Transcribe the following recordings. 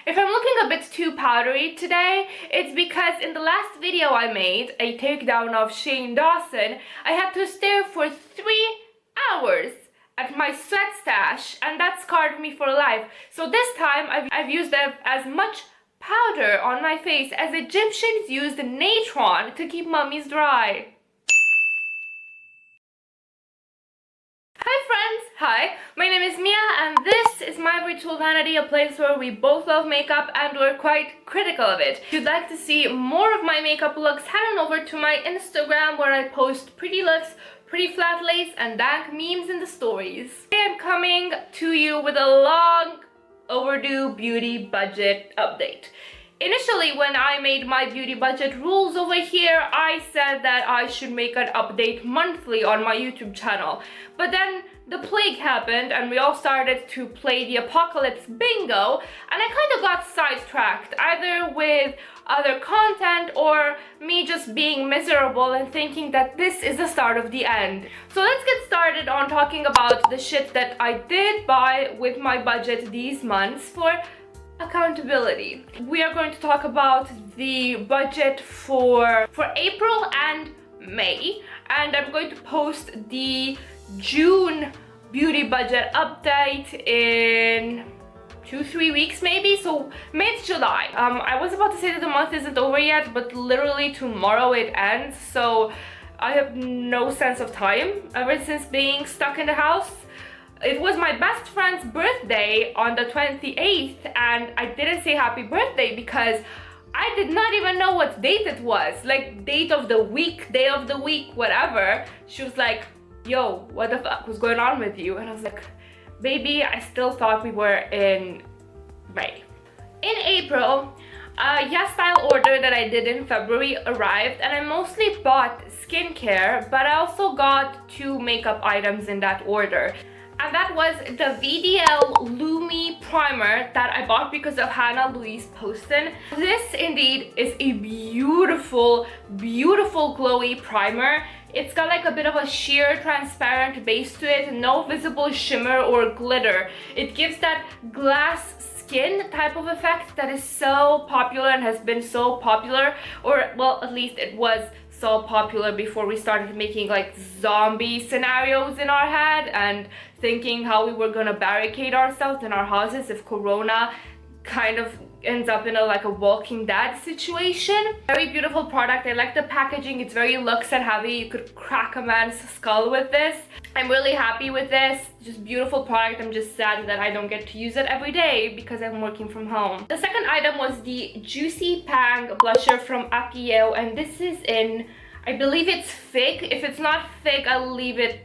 If I'm looking a bit too powdery today, it's because in the last video I made, a takedown of Shane Dawson, I had to stare for 3 hours at my sweat stash, and that scarred me for life. So this time I've used as much powder on my face as Egyptians used natron to keep mummies dry. Hi friends! Hi, my name is Mia and this is my virtual vanity, a place where we both love makeup and we're quite critical of it. If you'd like to see more of my makeup looks, head on over to my Instagram where I post pretty looks, pretty flat lace and dank memes in the stories. Today I'm coming to you with a long overdue beauty budget update. Initially, when I made my beauty budget rules over here, I said that I should make an update monthly on my YouTube channel. But then the plague happened and we all started to play the apocalypse bingo, and I kind of got sidetracked, either with other content or me just being miserable and thinking that this is the start of the end. So let's get started on talking about the shit that I did buy with my budget these months for accountability. We are going to talk about the budget for April and May, and I'm going to post the June beauty budget update in 2-3 weeks maybe, so mid-July. I was about to say that the month isn't over yet, but literally tomorrow it ends, so I have no sense of time ever since being stuck in the house. It was my best friend's birthday on the 28th and I didn't say happy birthday because I did not even know what date it was. Like, date of the week, day of the week, whatever. She was like, yo, what the fuck was going on with you? And I was like, baby, I still thought we were in May. In April, a Yes Style order that I did in February arrived, and I mostly bought skincare, but I also got 2 makeup items in that order. And that was the VDL Lumi primer that I bought because of Hannah Louise Poston. This indeed is a beautiful, beautiful glowy primer. It's got like a bit of a sheer transparent base to it, no visible shimmer or glitter. It gives that glass skin type of effect that is so popular and has been so popular, or well, at least it was so popular before we started making like zombie scenarios in our head and thinking how we were gonna barricade ourselves in our houses if Corona kind of ends up in a Walking Dead situation. Very beautiful product. I like the packaging. It's very luxe and heavy. You could crack a man's skull with this. I'm really happy with this. Just beautiful product. I'm just sad that I don't get to use it every day because I'm working from home. The second item was the Juicy Pang blusher from Akio, and this is in, I believe it's Fig. If it's not Fig, I'll leave it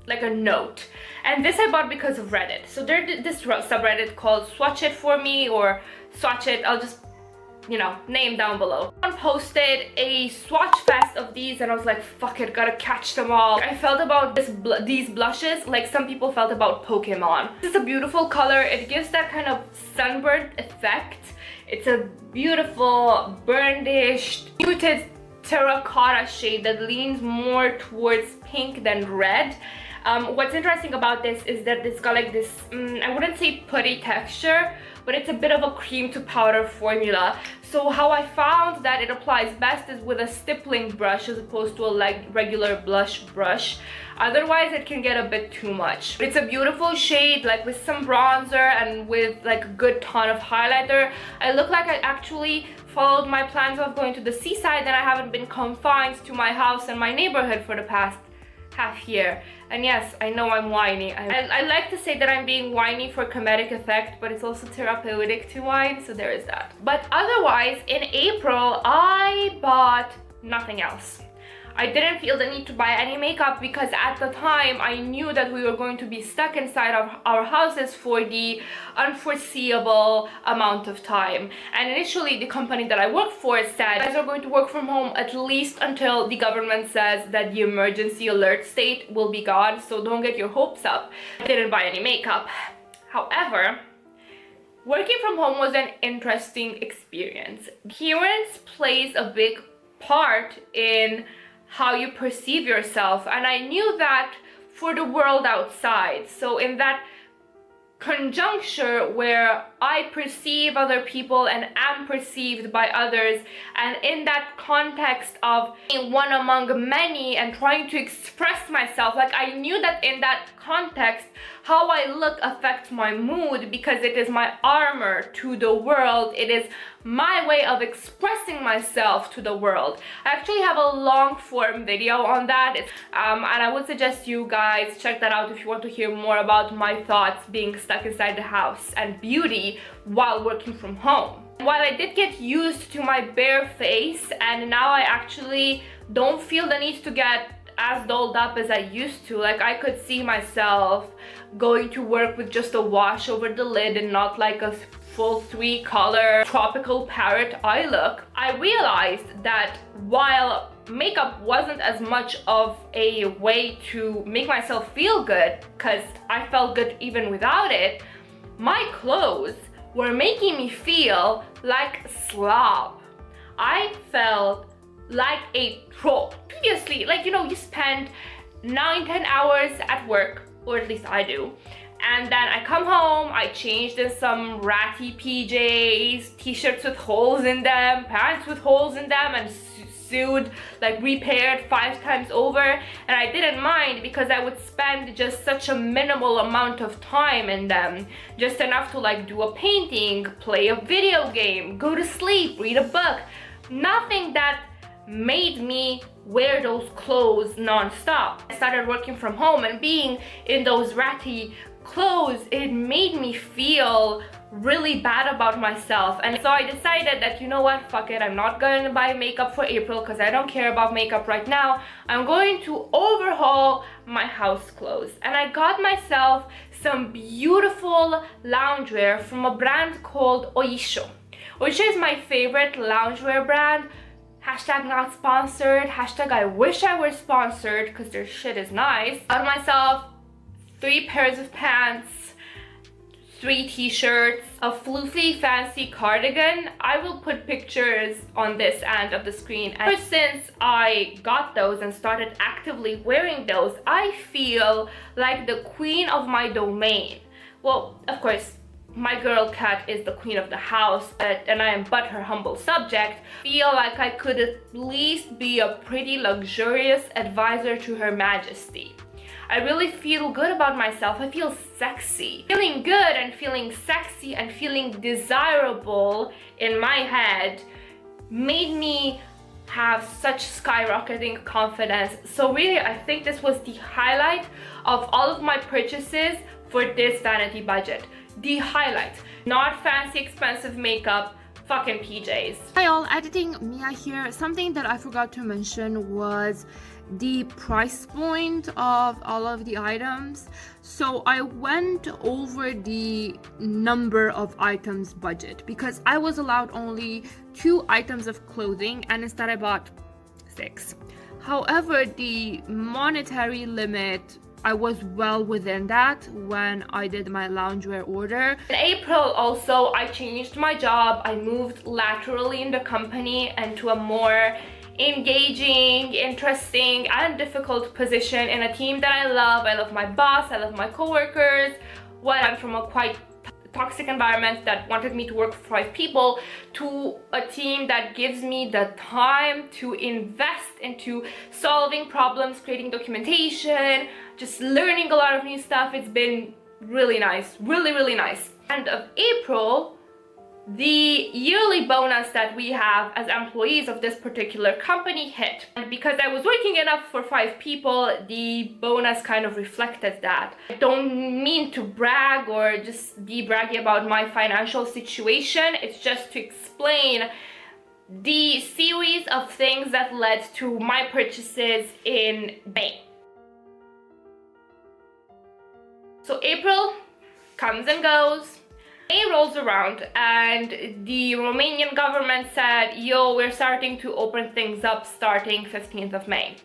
like a note. And this I bought because of Reddit. So there's this subreddit called Swatch It For Me, or Swatch It, I'll just, name down below. Someone posted a swatch fest of these and I was like, fuck it, gotta catch them all. I felt about these blushes like some people felt about Pokemon. This is a beautiful color. It gives that kind of sunburned effect. It's a beautiful, burnished, muted terracotta shade that leans more towards pink than red. What's interesting about this is that it's got like this, I wouldn't say putty texture, but it's a bit of a cream to powder formula. So how I found that it applies best is with a stippling brush as opposed to a regular blush brush. Otherwise it can get a bit too much. It's a beautiful shade, like with some bronzer and with like a good ton of highlighter. I look like I actually followed my plans of going to the seaside and I haven't been confined to my house and my neighborhood for the past half year. And yes, I know I'm whiny. I like to say that I'm being whiny for comedic effect, but it's also therapeutic to whine, so there is that. But otherwise, in April, I bought nothing else. I didn't feel the need to buy any makeup because at the time I knew that we were going to be stuck inside of our houses for the unforeseeable amount of time. And initially the company that I work for said, you guys are going to work from home at least until the government says that the emergency alert state will be gone, so don't get your hopes up. I didn't buy any makeup. However, working from home was an interesting experience. Appearance plays a big part in how you perceive yourself, and I knew that for the world outside. So in that conjuncture where I perceive other people and am perceived by others, and in that context of being one among many and trying to express myself, like I knew that in that context how I look affects my mood, because it is my armor to the world, it is my way of expressing myself to the world. I actually have a long form video on that, and I would suggest you guys check that out if you want to hear more about my thoughts being stuck inside the house and beauty while working from home. While I did get used to my bare face, and now I actually don't feel the need to get as dolled up as I used to. Like I could see myself going to work with just a wash over the lid and not like a full 3-color tropical parrot eye look. I realized that while makeup wasn't as much of a way to make myself feel good, because I felt good even without it, my clothes were making me feel like a slob. I felt like a troll. Previously, like, you know, you spend 9-10 hours at work, or at least I do, and then I come home, I changed in some ratty PJs, t-shirts with holes in them, pants with holes in them, and sewed, like repaired 5 times over, and I didn't mind because I would spend just such a minimal amount of time in them, just enough to like do a painting, play a video game, go to sleep, read a book. Nothing that made me wear those clothes non-stop. I started working from home, and being in those ratty clothes, it made me feel really bad about myself. And so I decided that, you know what, fuck it, I'm not going to buy makeup for April because I don't care about makeup right now. I'm going to overhaul my house clothes, and I got myself some beautiful loungewear from a brand called Oysho. Oysho is my favorite loungewear brand. Hashtag not sponsored, hashtag I wish I were sponsored, because their shit is nice. Got myself 3 pairs of pants, 3 t-shirts, a floofy fancy cardigan. I will put pictures on this end of the screen. And ever since I got those and started actively wearing those, I feel like the queen of my domain. Well, of course, my girl cat is the queen of the house, and I am but her humble subject. Feel like I could at least be a pretty luxurious advisor to Her Majesty. I really feel good about myself. I feel sexy. Feeling good and feeling sexy and feeling desirable in my head made me have such skyrocketing confidence. So really, I think this was the highlight of all of my purchases for this vanity budget. The highlight. Not fancy expensive makeup, fucking PJs. Hi all, editing Mia here. Something that I forgot to mention was the price point of all of the items. So I went over the number of items budget because I was allowed only 2 items of clothing, and instead I bought 6. However, the monetary limit, I was well within that when I did my loungewear order. In April also, I changed my job. I moved laterally in the company and to a more engaging, interesting, and difficult position in a team that I love. I love my boss, I love my coworkers. Well, I'm from a quite toxic environment that wanted me to work for 5 people to a team that gives me the time to invest into solving problems, creating documentation, just learning a lot of new stuff. It's been really nice, really nice. End of April, the yearly bonus that we have as employees of this particular company hit. And because I was working enough for 5 people, the bonus kind of reflected that. I don't mean to brag or just be braggy about my financial situation. It's just to explain the series of things that led to my purchases in May. So April comes and goes. May rolls around and the Romanian government said, yo, we're starting to open things up starting 15th of May.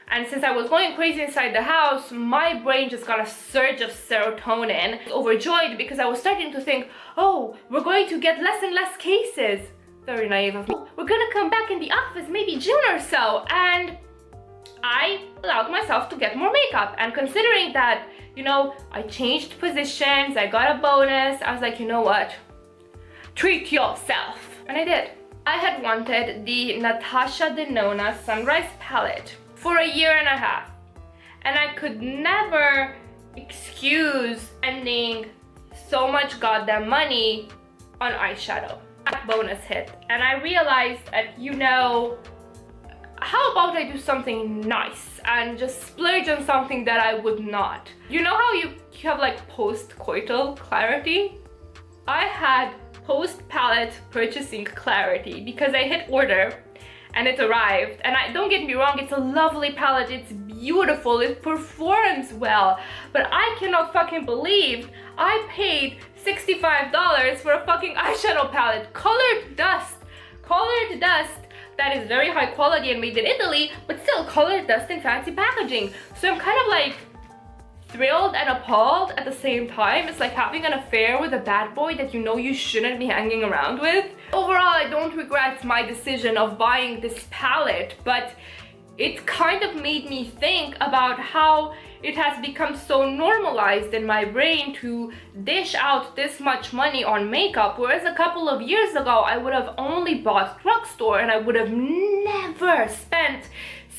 And since I was going crazy inside the house, my brain just got a surge of serotonin. I was overjoyed because I was starting to think, oh, we're going to get less and less cases. Very naive of me. We're gonna come back in the office maybe June or so. And I allowed myself to get more makeup. And considering that you know, I changed positions, I got a bonus. I was like, you know what? Treat yourself. And I did. I had wanted the Natasha Denona Sunrise palette for a year and a half. And I could never excuse spending so much goddamn money on eyeshadow. That bonus hit. And I realized that, you know, how about I do something nice and just splurge on something that I would not? You know how you have like post-coital clarity? I had post-palette purchasing clarity because I hit order and it arrived. And don't get me wrong, it's a lovely palette, it's beautiful, it performs well. But I cannot fucking believe I paid $65 for a fucking eyeshadow palette. Colored dust that is very high quality and made in Italy, but still colored dust in fancy packaging. So I'm kind of like thrilled and appalled at the same time. It's like having an affair with a bad boy that you know you shouldn't be hanging around with. Overall, I don't regret my decision of buying this palette, but it kind of made me think about how it has become so normalized in my brain to dish out this much money on makeup, whereas a couple of years ago I would have only bought drugstore and I would have never spent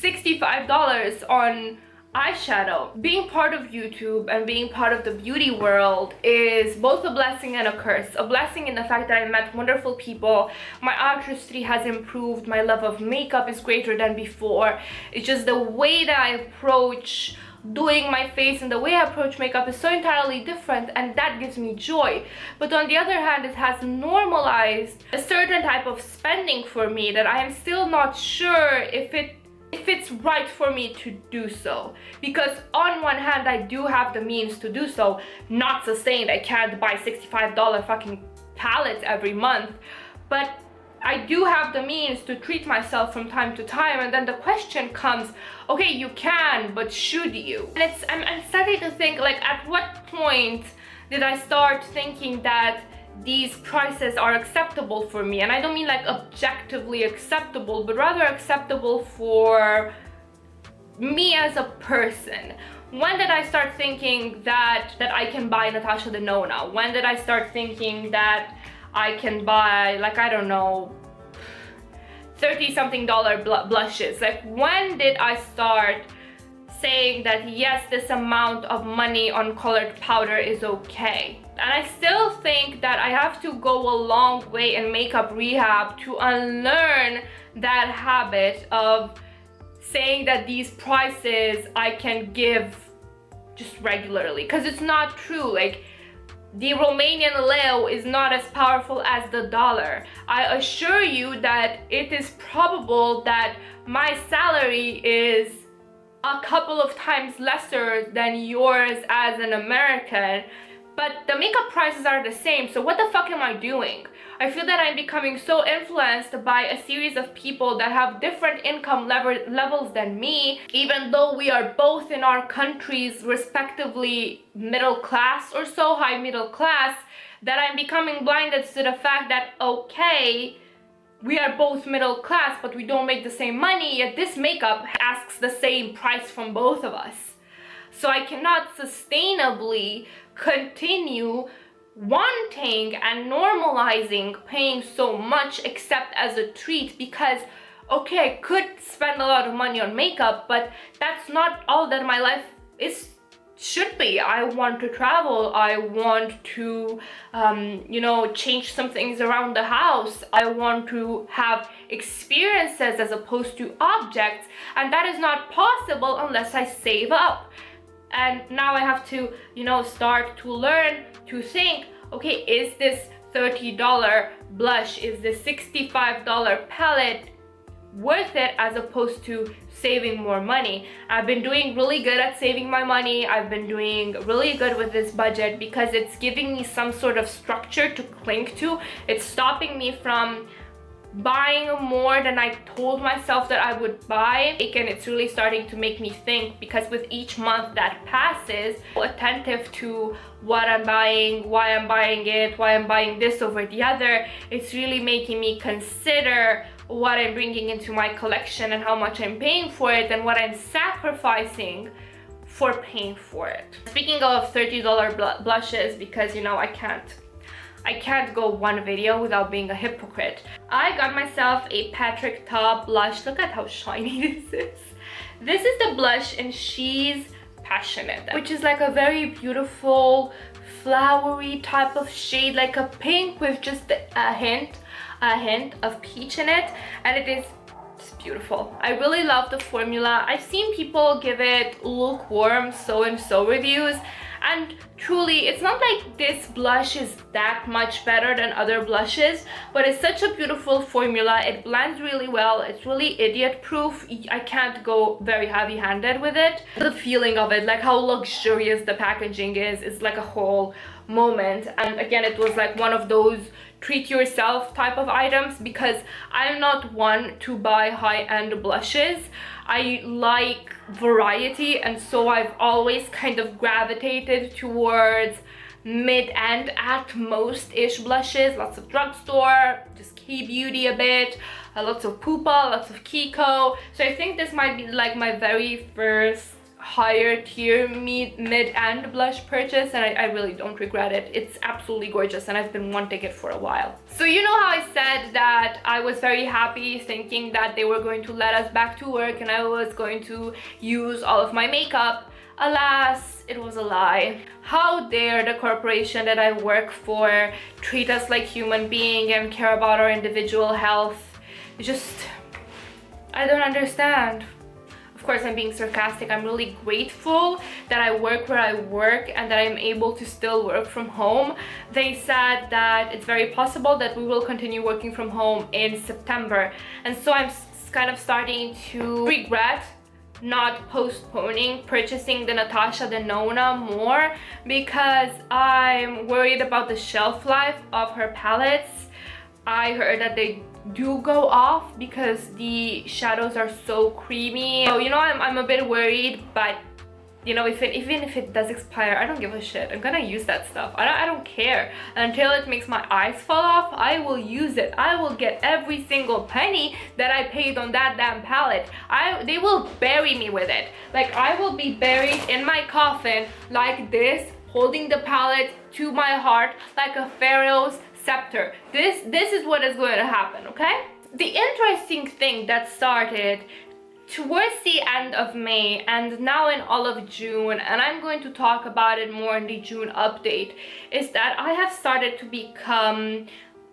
$65 on eyeshadow. Being part of YouTube and being part of the beauty world is both a blessing and a curse. A blessing in the fact that I met wonderful people, my artistry has improved, my love of makeup is greater than before. It's just the way that I approach doing my face and the way I approach makeup is so entirely different, and that gives me joy. But on the other hand, it has normalized a certain type of spending for me that I am still not sure if it's right for me to do so. Because on one hand, I do have the means to do so. Not sustained, I can't buy $65 fucking palettes every month, but I do have the means to treat myself from time to time. And then the question comes, okay, you can, but should you? And I'm starting to think, like, at what point did I start thinking that these prices are acceptable for me? And I don't mean like objectively acceptable, but rather acceptable for me as a person. When did I start thinking that I can buy Natasha Denona? When did I start thinking that I can buy, like, I don't know, $30-something blushes? Like, when did I start saying that yes, this amount of money on colored powder is okay? And I still think that I have to go a long way in makeup rehab to unlearn that habit of saying that these prices I can give just regularly, because it's not true. Like, the Romanian leu is not as powerful as the dollar. I assure you that it is probable that my salary is a couple of times lesser than yours as an American, but the makeup prices are the same. So what the fuck am I doing? I feel that I'm becoming so influenced by a series of people that have different income levels than me, even though we are both in our countries respectively middle class or so, high middle class, that I'm becoming blinded to the fact that, okay, we are both middle class, but we don't make the same money, yet this makeup asks the same price from both of us. So I cannot sustainably continue wanting and normalizing paying so much except as a treat, because okay, I could spend a lot of money on makeup, but that's not all that my life should be. I want to travel, I want to change some things around the house, I want to have experiences as opposed to objects, and that is not possible unless I save up. And now I have to, start to learn to think, okay, is this $30 blush, is this $65 palette worth it as opposed to saving more money? I've been doing really good at saving my money. I've been doing really good with this budget because it's giving me some sort of structure to cling to. It's stopping me from buying more than I told myself that I would buy, and it's really starting to make me think, because with each month that passes, attentive to what I'm buying, why I'm buying it, why I'm buying this over the other, it's really making me consider what I'm bringing into my collection and how much I'm paying for it and what I'm sacrificing for paying for it. Speaking of $30 blushes, because you know I can't go one video without being a hypocrite. I got myself a Patrick Ta blush. Look at how shiny this is. This is the blush in She's Passionate, which is like a very beautiful flowery type of shade, like a pink with just a hint of peach in it, and it is beautiful. I really love the formula. I've seen people give it lukewarm so-and-so reviews, and truly it's not like this blush is that much better than other blushes, but it's such a beautiful formula. It blends really well. It's really idiot proof. I can't go very heavy-handed with it. The feeling of it, like how luxurious the packaging is like a whole moment. And again, it was like one of those treat yourself type of items, because I'm not one to buy high-end blushes. I like variety, and so I've always kind of gravitated towards mid-end at most-ish blushes. Lots of drugstore, just K-beauty a bit, lots of Pupa, lots of Kiko. So I think this might be like my very first higher tier mid-end blush purchase, and I really don't regret it. It's absolutely gorgeous, and I've been wanting it for a while. So you know how I said that I was very happy thinking that they were going to let us back to work and I was going to use all of my makeup. Alas, it was a lie. How dare the corporation that I work for treat us like human beings and care about our individual health. I don't understand. Of course, I'm being sarcastic. I'm really grateful that I work where I work and that I'm able to still work from home. They said that it's very possible that we will continue working from home in September. And so I'm kind of starting to regret not postponing purchasing the Natasha Denona more, because I'm worried about the shelf life of her palettes. I heard that they do go off because the shadows are so creamy. So you know, I'm a bit worried, but you know, even if it does expire, I don't give a shit. I'm gonna use that stuff. I don't care. Until it makes my eyes fall off, I will use it. I will get every single penny that I paid on that damn palette. They will bury me with it. Like, I will be buried in my coffin like this, holding the palette to my heart like a pharaoh's scepter. This is what is going to happen, okay? The interesting thing that started towards the end of May and now in all of June, and I'm going to talk about it more in the June update, is that I have started to become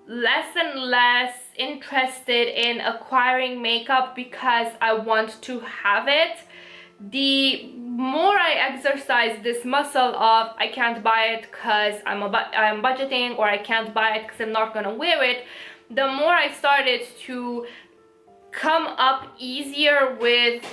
less and less interested in acquiring makeup because I want to have it. The more I exercise this muscle of I can't buy it because I'm budgeting, or I can't buy it because I'm not gonna wear it, the more I started to come up easier with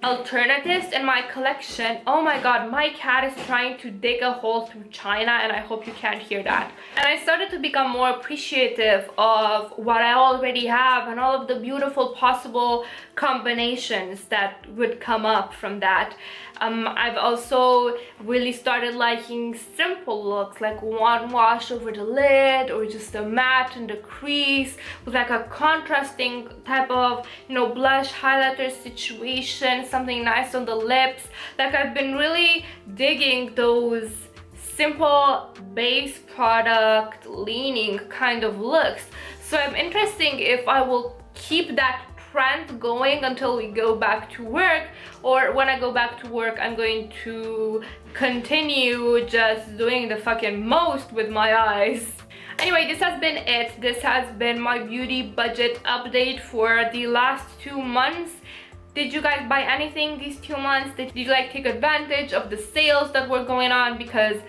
alternatives in my collection. Oh my god, my cat is trying to dig a hole through China, and I hope you can't hear that. And I started to become more appreciative of what I already have and all of the beautiful possible combinations that would come up from that. I've also really started liking simple looks, like one wash over the lid, or just a matte in the crease with like a contrasting type of, you know, blush highlighter situation, something nice on the lips. Like, I've been really digging those simple base product leaning kind of looks. So I'm interested if I will keep that trend going until we go back to work, or when I go back to work I'm going to continue just doing the fucking most with my eyes. Anyway, this has been it. This has been my beauty budget update for the last 2 months. Did you guys buy anything these 2 months? Did you like take advantage of the sales that were going on? Because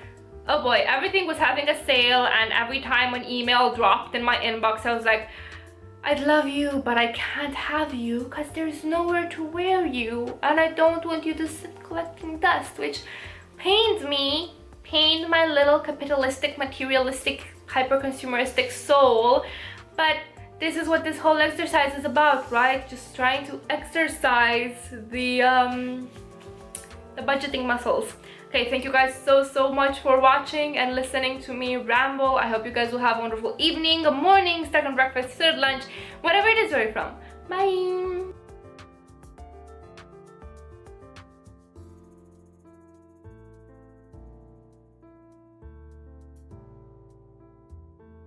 oh boy, everything was having a sale, and every time an email dropped in my inbox I was like, I'd love you, but I can't have you because there's nowhere to wear you, and I don't want you to sit collecting dust, which pains me, pained my little capitalistic, materialistic, hyper-consumeristic soul. But this is what this whole exercise is about, right? Just trying to exercise the budgeting muscles. Okay, thank you guys so much for watching and listening to me ramble. I hope you guys will have a wonderful evening, morning, second breakfast, third lunch, whatever it is where you're from. Bye!